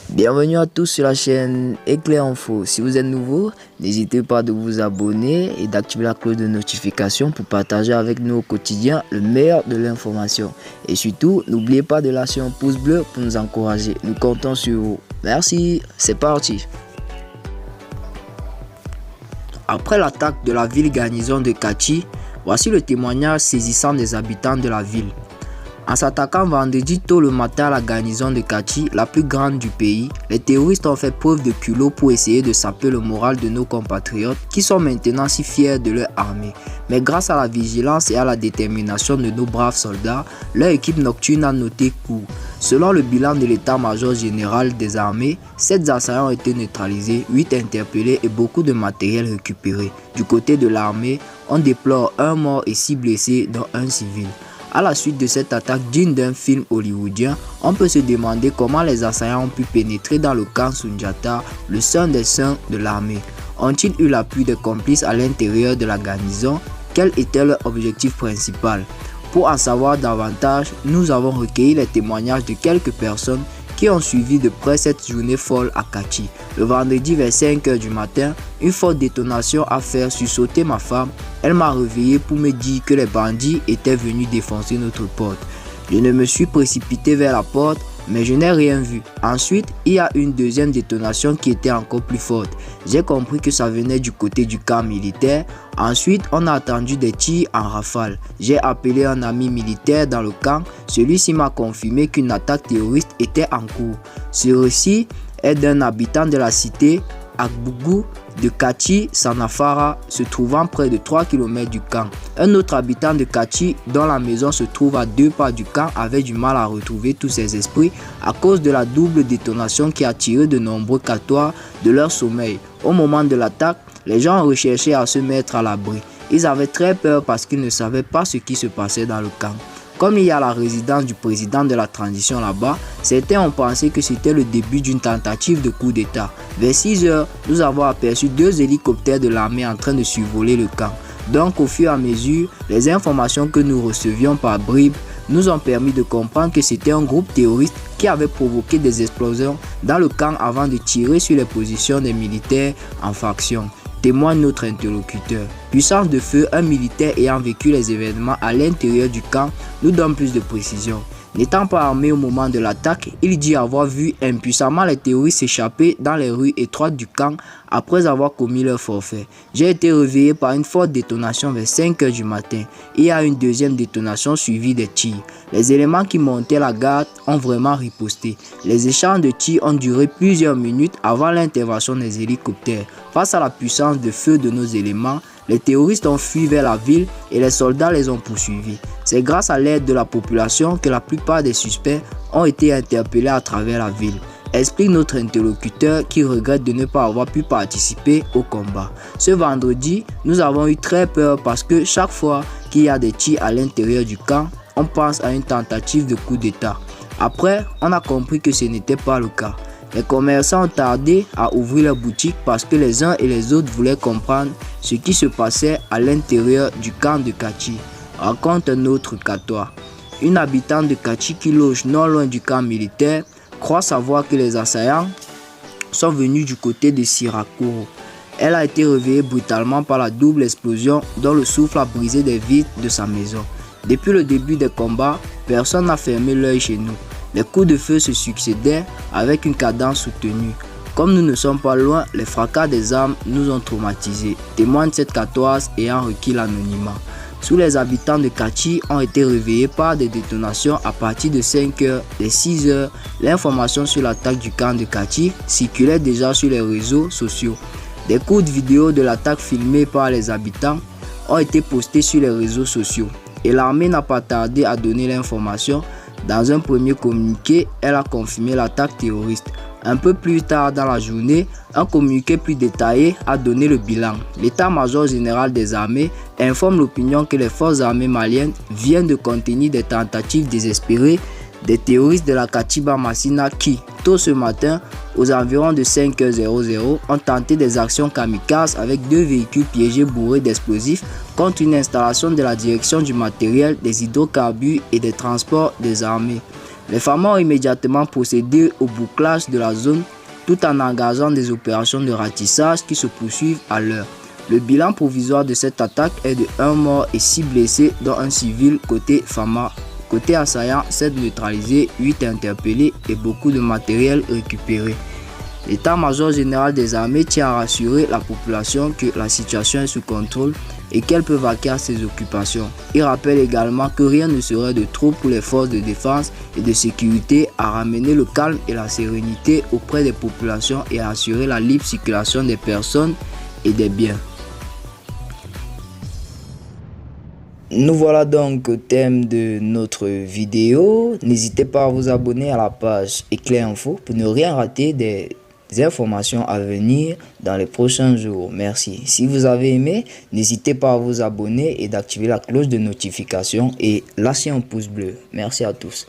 Bienvenue à tous sur la chaîne Éclair Info. Si vous êtes nouveau, n'hésitez pas de vous abonner et d'activer la cloche de notification pour partager avec nous au quotidien le meilleur de l'information. Et surtout, n'oubliez pas de lâcher un pouce bleu pour nous encourager. Nous comptons sur vous. Merci, c'est parti. Après l'attaque de la ville garnison de Kachi, voici le témoignage saisissant des habitants de la ville. En s'attaquant vendredi tôt le matin à la garnison de Kachi, la plus grande du pays, les terroristes ont fait preuve de culot pour essayer de saper le moral de nos compatriotes qui sont maintenant si fiers de leur armée. Mais grâce à la vigilance et à la détermination de nos braves soldats, leur équipe nocturne a noté coup. Selon le bilan de l'état-major général des armées, 7 assaillants ont été neutralisés, 8 interpellés et beaucoup de matériel récupéré. Du côté de l'armée, on déplore un mort et 6 blessés, dont un civil. À la suite de cette attaque digne d'un film hollywoodien, on peut se demander comment les assaillants ont pu pénétrer dans le camp Sundiata, le saint des saints de l'armée. Ont-ils eu l'appui des complices à l'intérieur de la garnison? Quel était leur objectif principal? Pour en savoir davantage, nous avons recueilli les témoignages de quelques personnes qui ont suivi de près cette journée folle à Kachi. Le vendredi vers 5 h du matin, une forte détonation a fait sursauter ma femme. Elle m'a réveillé pour me dire que les bandits étaient venus défoncer notre porte. Je ne me suis précipité vers la porte, mais je n'ai rien vu. Ensuite, il y a une deuxième détonation qui était encore plus forte. J'ai compris que ça venait du côté du camp militaire. Ensuite, on a entendu des tirs en rafale. J'ai appelé un ami militaire dans le camp. Celui-ci m'a confirmé qu'une attaque terroriste était en cours. Ce récit est d'un habitant de la cité Akbougou de Kachi Sanafara, se trouvant près de 3 km du camp. Un autre habitant de Kachi, dont la maison se trouve à 2 pas du camp, avait du mal à retrouver tous ses esprits à cause de la double détonation qui a tiré de nombreux Katois de leur sommeil. Au moment de l'attaque, les gens recherchaient à se mettre à l'abri. Ils avaient très peur parce qu'ils ne savaient pas ce qui se passait dans le camp. Comme il y a la résidence du président de la transition là-bas, certains ont pensé que c'était le début d'une tentative de coup d'état. Vers 6 h, nous avons aperçu 2 hélicoptères de l'armée en train de survoler le camp. Donc au fur et à mesure, les informations que nous recevions par bribes nous ont permis de comprendre que c'était un groupe terroriste qui avait provoqué des explosions dans le camp avant de tirer sur les positions des militaires en faction. Témoigne notre interlocuteur. Puissance de feu, un militaire ayant vécu les événements à l'intérieur du camp nous donne plus de précisions. N'étant pas armé au moment de l'attaque, il dit avoir vu impuissamment les terroristes s'échapper dans les rues étroites du camp après avoir commis leur forfait. J'ai été réveillé par une forte détonation vers 5 h du matin. Il y a une deuxième détonation suivie des tirs. Les éléments qui montaient la garde ont vraiment riposté. Les échanges de tirs ont duré plusieurs minutes avant l'intervention des hélicoptères. Face à la puissance de feu de nos éléments, les terroristes ont fui vers la ville et les soldats les ont poursuivis. C'est grâce à l'aide de la population que la plupart des suspects ont été interpellés à travers la ville. Explique notre interlocuteur qui regrette de ne pas avoir pu participer au combat. Ce vendredi, nous avons eu très peur parce que chaque fois qu'il y a des tirs à l'intérieur du camp, on pense à une tentative de coup d'état. Après, on a compris que ce n'était pas le cas. Les commerçants ont tardé à ouvrir leurs boutiques parce que les uns et les autres voulaient comprendre ce qui se passait à l'intérieur du camp de Kachi. Raconte un autre Katois. Une habitante de Kachi qui loge non loin du camp militaire croit savoir que les assaillants sont venus du côté de Sirakoro. Elle a été réveillée brutalement par la double explosion dont le souffle a brisé des vitres de sa maison. Depuis le début des combats, personne n'a fermé l'œil chez nous. Les coups de feu se succédaient avec une cadence soutenue. Comme nous ne sommes pas loin, les fracas des armes nous ont traumatisés, témoigne cette Katoise ayant requis l'anonymat. Tous les habitants de Kachi ont été réveillés par des détonations à partir de 5 h. Dès 6 h, l'information sur l'attaque du camp de Kachi circulait déjà sur les réseaux sociaux. Des courtes vidéos de l'attaque filmées par les habitants ont été postées sur les réseaux sociaux. Et l'armée n'a pas tardé à donner l'information. Dans un premier communiqué, elle a confirmé l'attaque terroriste. Un peu plus tard dans la journée, un communiqué plus détaillé a donné le bilan. L'état-major général des armées informe l'opinion que les forces armées maliennes viennent de contenir des tentatives désespérées des terroristes de la Katiba Massina qui, tôt ce matin, aux environs de 5 h 00, ont tenté des actions kamikazes avec 2 véhicules piégés bourrés d'explosifs contre une installation de la direction du matériel, des hydrocarbures et des transports des armées. Les FAMA ont immédiatement procédé au bouclage de la zone tout en engageant des opérations de ratissage qui se poursuivent à l'heure. Le bilan provisoire de cette attaque est de 1 mort et 6 blessés, dont un civil côté FAMA. Côté assaillant, 7 neutralisés, 8 interpellés et beaucoup de matériel récupéré. L'état-major général des armées tient à rassurer la population que la situation est sous contrôle et qu'elles peuvent vaquer à ses occupations. Il rappelle également que rien ne serait de trop pour les forces de défense et de sécurité à ramener le calme et la sérénité auprès des populations et à assurer la libre circulation des personnes et des biens. Nous voilà donc au thème de notre vidéo. N'hésitez pas à vous abonner à la page Éclair Info pour ne rien rater des informations à venir dans les prochains jours. Merci. Si vous avez aimé, n'hésitez pas à vous abonner et d'activer la cloche de notification et lâcher un pouce bleu. Merci à tous.